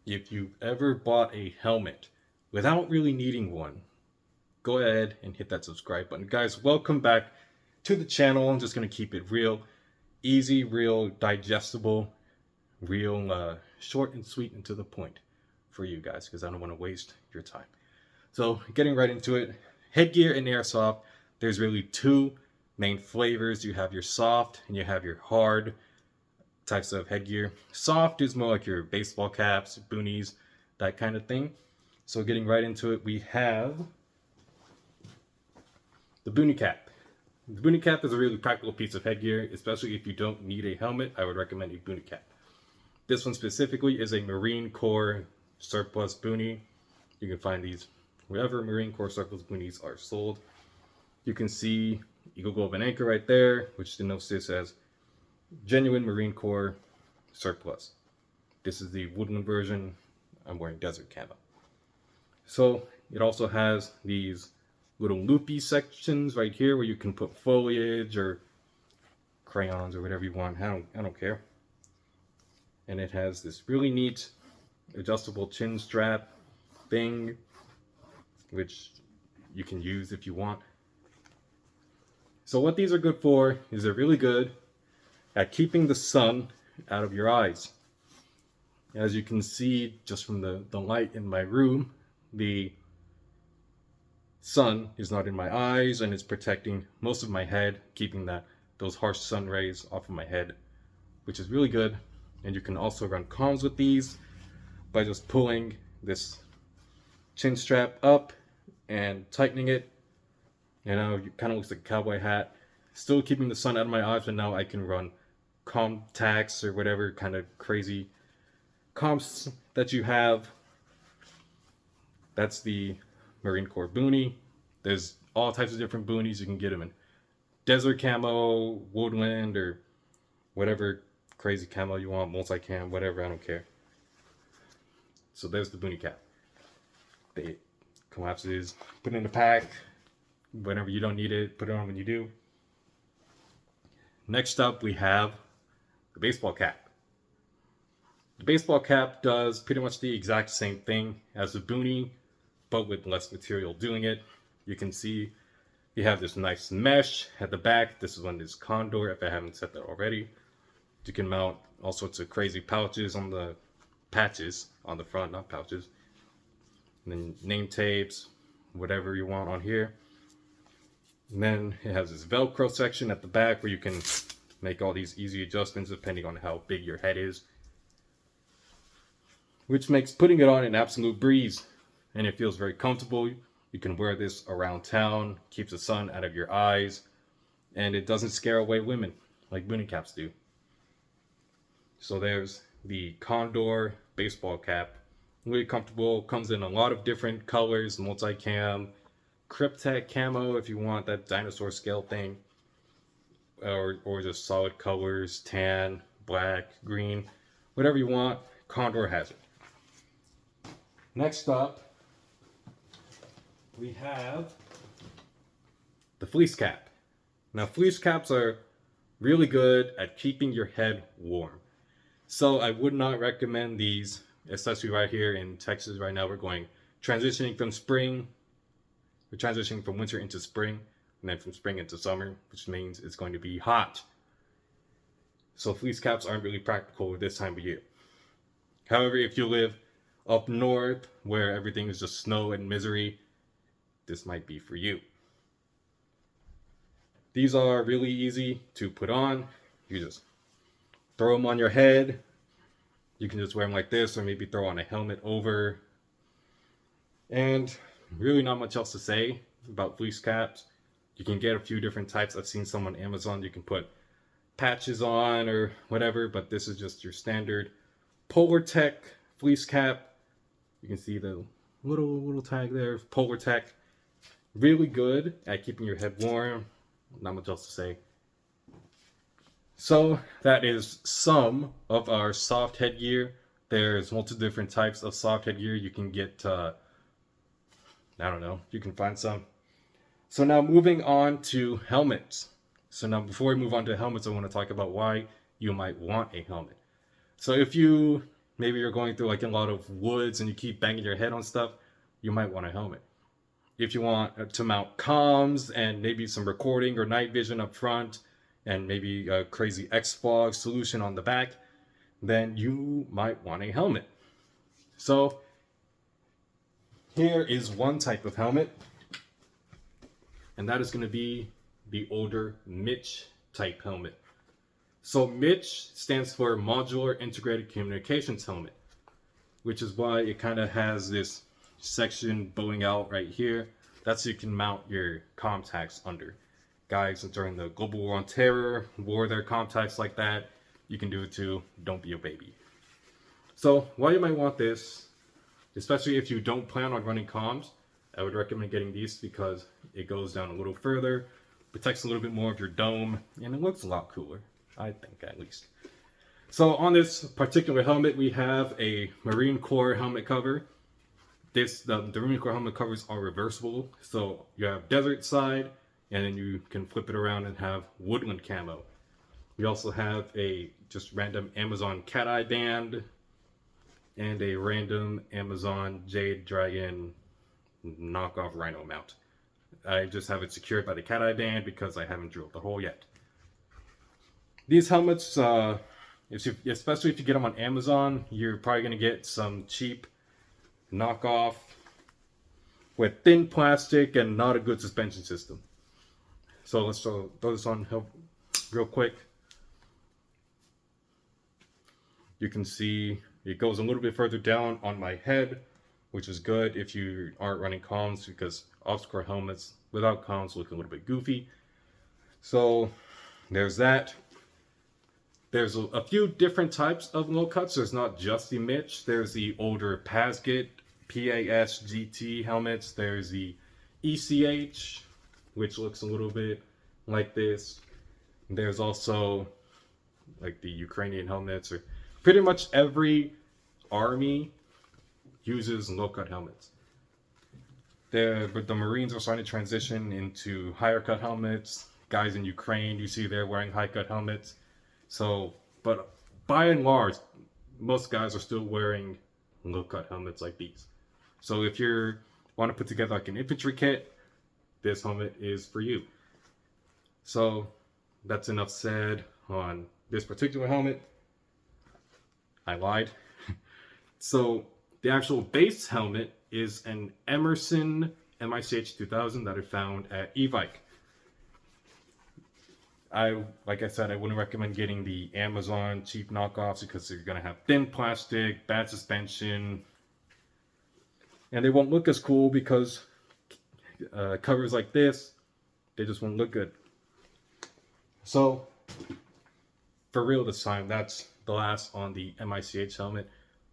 if you've ever bought a helmet without really needing one, go ahead and hit that subscribe button. Guys, welcome back to the channel. I'm just going to keep it real easy, real digestible, real short and sweet and to the point for you guys, because I don't want to waste your time. So getting right into it, headgear in airsoft, there's really two main flavors. You have your soft and you have your hard types of headgear. Soft is more like your baseball caps, boonies, that kind of thing. So getting right into it, we have the boonie cap. The boonie cap is a really practical piece of headgear, especially if you don't need a helmet. I would recommend a boonie cap. This one specifically is a Marine Corps surplus boonie. You can find these wherever Marine Corps surplus boonies are sold. You can see Eagle Globe and Anchor right there, which denotes this as genuine Marine Corps surplus. This is the woodland version. I'm wearing desert camo. So it also has these little loopy sections right here where you can put foliage or crayons or whatever you want. I don't care. And it has this really neat adjustable chin strap thing, which you can use if you want. So what these are good for is they're really good at keeping the sun out of your eyes. As you can see just from the light in my room, the sun is not in my eyes and it's protecting most of my head, keeping those harsh sun rays off of my head, which is really good. And you can also run comms with these by just pulling this chin strap up and tightening it. You know, it kind of looks like a cowboy hat, still keeping the sun out of my eyes, but now I can run contacts or whatever kind of crazy comps that you have. That's the Marine Corps boonie. There's all types of different boonies. You can get them in desert camo, woodland, or whatever crazy camo you want, multi-cam, whatever, I don't care. So there's the boonie cap. It collapses, put it in the pack. Whenever you don't need it, put it on when you do. Next up, we have the baseball cap. The baseball cap does pretty much the exact same thing as the boonie, but with less material doing it. You can see you have this nice mesh at the back. This is on this condor, if I haven't said that already. You can mount all sorts of crazy pouches on the patches on the front, not pouches. And then name tapes, whatever you want on here. And then it has this Velcro section at the back where you can make all these easy adjustments depending on how big your head is, which makes putting it on an absolute breeze. And it feels very comfortable. You can wear this around town, keeps the sun out of your eyes, and it doesn't scare away women like boonie caps do. So there's the Condor baseball cap. Really comfortable, comes in a lot of different colors, multi-cam, Cryptek camo if you want that dinosaur scale thing, or just solid colors, tan, black, green, whatever you want, Condor has it. Next up, we have the fleece cap. Now fleece caps are really good at keeping your head warm. So I would not recommend these, especially right here in Texas right now. We're transitioning from spring. We're transitioning from winter into spring, and then from spring into summer, which means it's going to be hot. So fleece caps aren't really practical this time of year. However, if you live up north where everything is just snow and misery, this might be for you. These are really easy to put on. You just throw them on your head. You can just wear them like this, or maybe throw on a helmet over. And really not much else to say about fleece caps. You can get a few different types. I've seen some on Amazon. You can put patches on or whatever, but this is just your standard Polartec fleece cap. You can see the little tag there, Polartec. Really good at keeping your head warm. Not much else to say. So that is some of our soft headgear. There's multiple different types of soft headgear. You can get, I don't know, you can find some. So now moving on to helmets. So now before we move on to helmets, I want to talk about why you might want a helmet. So if you maybe you're going through like a lot of woods and you keep banging your head on stuff, you might want a helmet. If you want to mount comms and maybe some recording or night vision up front and maybe a crazy X-Fog solution on the back, then you might want a helmet. So here is one type of helmet, and that is going to be the older Mitch type helmet. So Mitch stands for Modular Integrated Communications Helmet, which is why it kind of has this section bowing out right here. That's so you can mount your contacts under. Guys, during the Global War on Terror, wore their contacts like that. You can do it too. Don't be a baby. So why you might want this, especially if you don't plan on running comms, I would recommend getting these because it goes down a little further, protects a little bit more of your dome, and it looks a lot cooler, I think at least. So on this particular helmet, we have a Marine Corps helmet cover. The Marine Corps helmet covers are reversible, so you have desert side, and then you can flip it around and have woodland camo. We also have a just random Amazon cat eye band and a random Amazon Jade Dragon knockoff rhino mount. I just have it secured by the cat eye band because I haven't drilled the hole yet. These helmets, especially if you get them on Amazon, you're probably going to get some cheap knockoff with thin plastic and not a good suspension system. So let's throw this on real quick. You can see it goes a little bit further down on my head, which is good if you aren't running comms, because obscure helmets without comms look a little bit goofy. So there's that. There's a few different types of low cuts. There's not just the Mitch. There's the older Pasget, PAS GT helmets. There's the ECH, which looks a little bit like this. There's also like the Ukrainian helmets, or pretty much every army uses low cut helmets. But the Marines are starting to transition into higher cut helmets. Guys in Ukraine, you see they're wearing high cut helmets. So, but by and large, most guys are still wearing low cut helmets like these. So if you want to put together like an infantry kit, this helmet is for you. So that's enough said on this particular helmet. I lied. So the actual base helmet is an Emerson MICH 2000 that I found at Evike. Like I said, I wouldn't recommend getting the Amazon cheap knockoffs because you're going to have thin plastic, bad suspension, and they won't look as cool because covers like this, they just won't look good. So, for real this time, that's the last on the MICH helmet.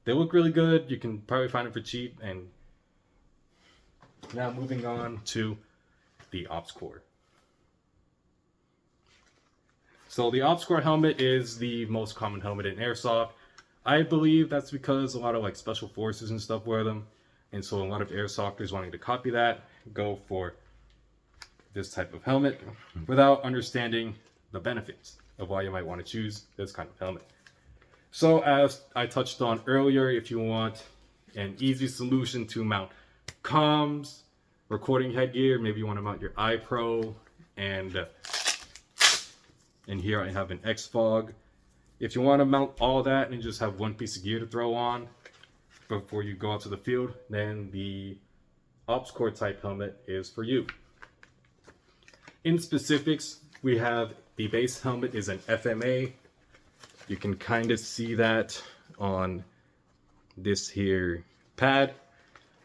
They look really good. You can probably find them for cheap. And now moving on to the Ops Core. So the Ops Core helmet is the most common helmet in Airsoft. I believe that's because a lot of like special forces and stuff wear them. And so a lot of Airsofters wanting to copy that go for this type of helmet without understanding the benefits of why you might want to choose this kind of helmet. So as I touched on earlier, if you want an easy solution to mount comms, recording headgear, maybe you want to mount your iPro, and here I have an X-Fog. If you want to mount all that and just have one piece of gear to throw on before you go out to the field, then the Ops Core type helmet is for you. In specifics, we have the base helmet is an FMA. You can kind of see that on this here pad.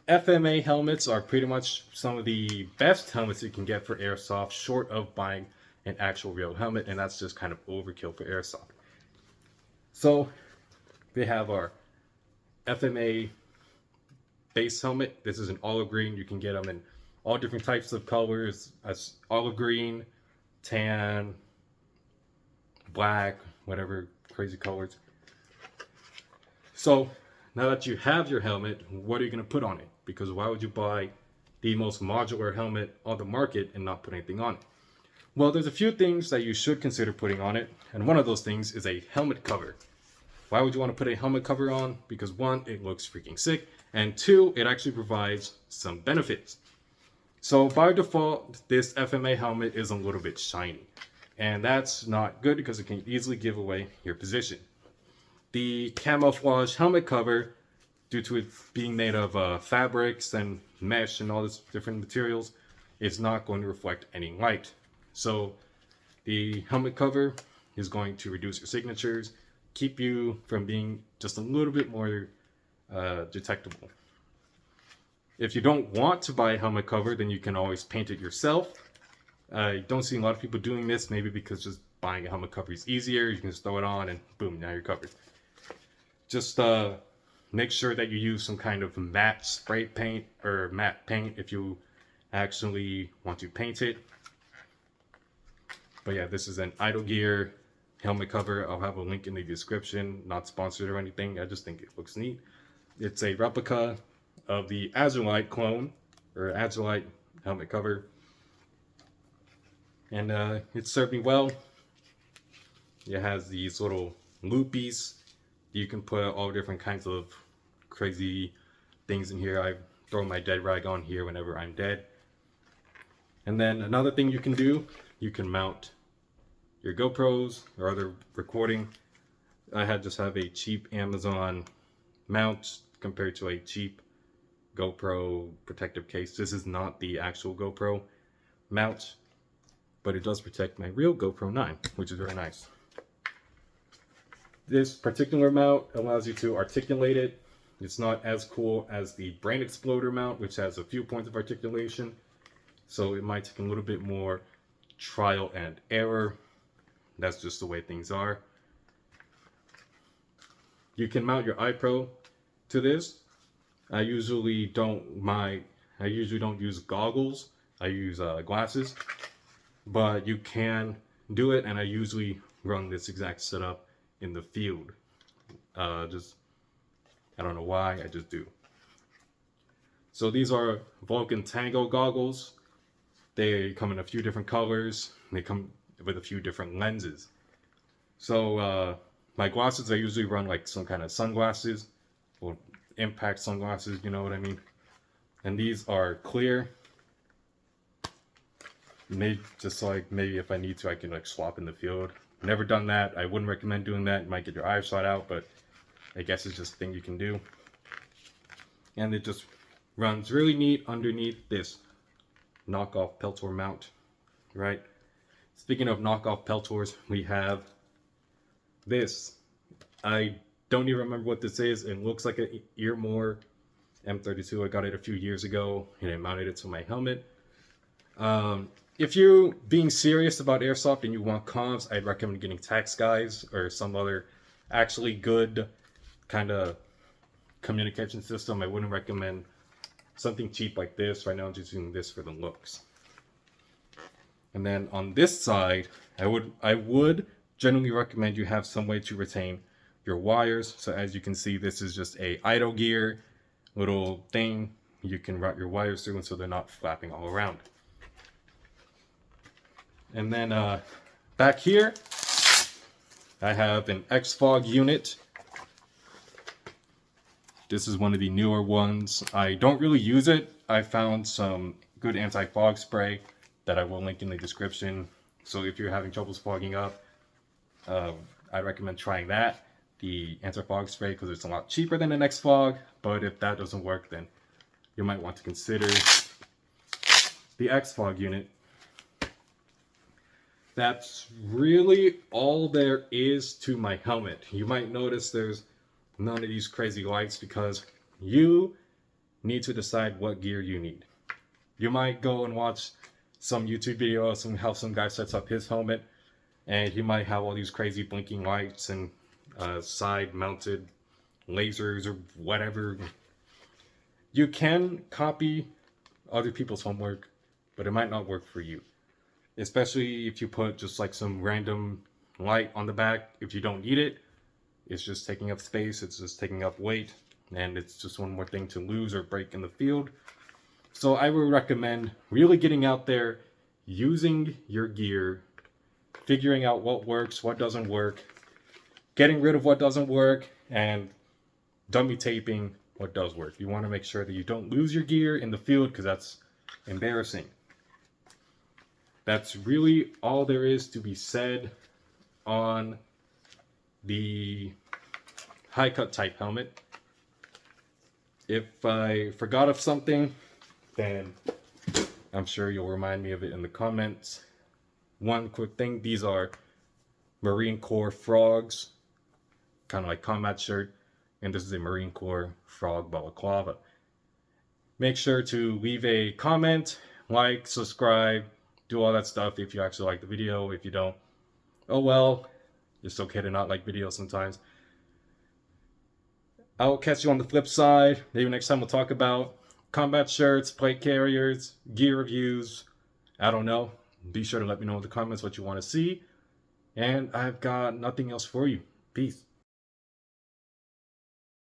FMA helmets are pretty much some of the best helmets you can get for Airsoft, short of buying an actual real helmet, and that's just kind of overkill for Airsoft. So we have our FMA base helmet. This is an olive green. You can get them in all different types of colors, as olive green, tan, black, whatever crazy colors. So now that you have your helmet, what are you going to put on it? Because why would you buy the most modular helmet on the market and not put anything on it? Well, there's a few things that you should consider putting on it, and one of those things is a helmet cover. Why would you want to put a helmet cover on? Because one, it looks freaking sick, and two, it actually provides some benefits. So by default, this FMA helmet is a little bit shiny, and that's not good because it can easily give away your position. The camouflage helmet cover, due to it being made of fabrics and mesh and all this different materials, is not going to reflect any light. So the helmet cover is going to reduce your signatures, keep you from being just a little bit more detectable. If you don't want to buy a helmet cover, then you can always paint it yourself. I don't see a lot of people doing this, maybe because just buying a helmet cover is easier. You can just throw it on and boom, now you're covered. Just make sure that you use some kind of matte spray paint or matte paint if you actually want to paint it. But yeah, this is an Idle Gear helmet cover. I'll have a link in the description. Not sponsored or anything. I just think it looks neat. It's a replica of the Azurite clone, or Azurite helmet cover. And it served me well. It has these little loopies. You can put all different kinds of crazy things in here. I throw my dead rag on here whenever I'm dead. And then another thing you can do, you can mount your GoPros or other recording. I just have a cheap Amazon mount compared to a cheap GoPro protective case. This is not the actual GoPro mount, but it does protect my real GoPro 9, which is very nice. This particular mount allows you to articulate it. It's not as cool as the Brain Exploder mount, which has a few points of articulation. So it might take a little bit more trial and error. That's just the way things are. You can mount your iPro to this. I usually don't use goggles. I use glasses, but you can do it, and I usually run this exact setup in the field. I don't know why, I just do. So these are Vulcan Tango goggles. They come in a few different colors. They come with a few different lenses. So my glasses, I usually run like some kind of sunglasses, or impact sunglasses, you know what I mean? And these are clear. Maybe if I need to, I can like swap in the field. Never done that. I wouldn't recommend doing that. You might get your eyesight out, but I guess it's just a thing you can do. And it just runs really neat underneath this knockoff Peltor mount, right? Speaking of knockoff Peltors, we have this. I don't even remember what this is. It looks like an Earmore M32. I got it a few years ago and I mounted it to my helmet. If you're being serious about airsoft and you want comms, I'd recommend getting Tax Guys or some other actually good kind of communication system. I wouldn't recommend something cheap like this. Right now I'm just using this for the looks. And then on this side, I would generally recommend you have some way to retain your wires. So as you can see, this is just a Idle Gear little thing you can route your wires through, and so they're not flapping all around. And then back here, I have an X-Fog unit. This is one of the newer ones. I don't really use it. I found some good anti-fog spray that I will link in the description. So if you're having troubles fogging up, I recommend trying that, the anti-fog spray, because it's a lot cheaper than an X-Fog. But if that doesn't work, then you might want to consider the X-Fog unit. That's really all there is to my helmet. You might notice there's none of these crazy lights because you need to decide what gear you need. You might go and watch some YouTube video of how some guy sets up his helmet, and he might have all these crazy blinking lights and side mounted lasers or whatever. You can copy other people's homework, but it might not work for you. Especially if you put just like some random light on the back. If you don't need it, it's just taking up space, it's just taking up weight, and it's just one more thing to lose or break in the field. So I would recommend really getting out there, using your gear, figuring out what works, what doesn't work, getting rid of what doesn't work and dummy taping what does work. You want to make sure that you don't lose your gear in the field because that's embarrassing. That's really all there is to be said on the high cut type helmet. If I forgot of something, then I'm sure you'll remind me of it in the comments. One quick thing, these are Marine Corps frogs, kind of like combat shirt, and this is a Marine Corps frog balaclava. Make sure to leave a comment, like, subscribe, do all that stuff if you actually like the video. If you don't, oh well, it's okay to not like videos sometimes. I'll catch you on the flip side. Maybe next time we'll talk about combat shirts, plate carriers, gear reviews. I don't know. Be sure to let me know in the comments what you want to see. And I've got nothing else for you. Peace.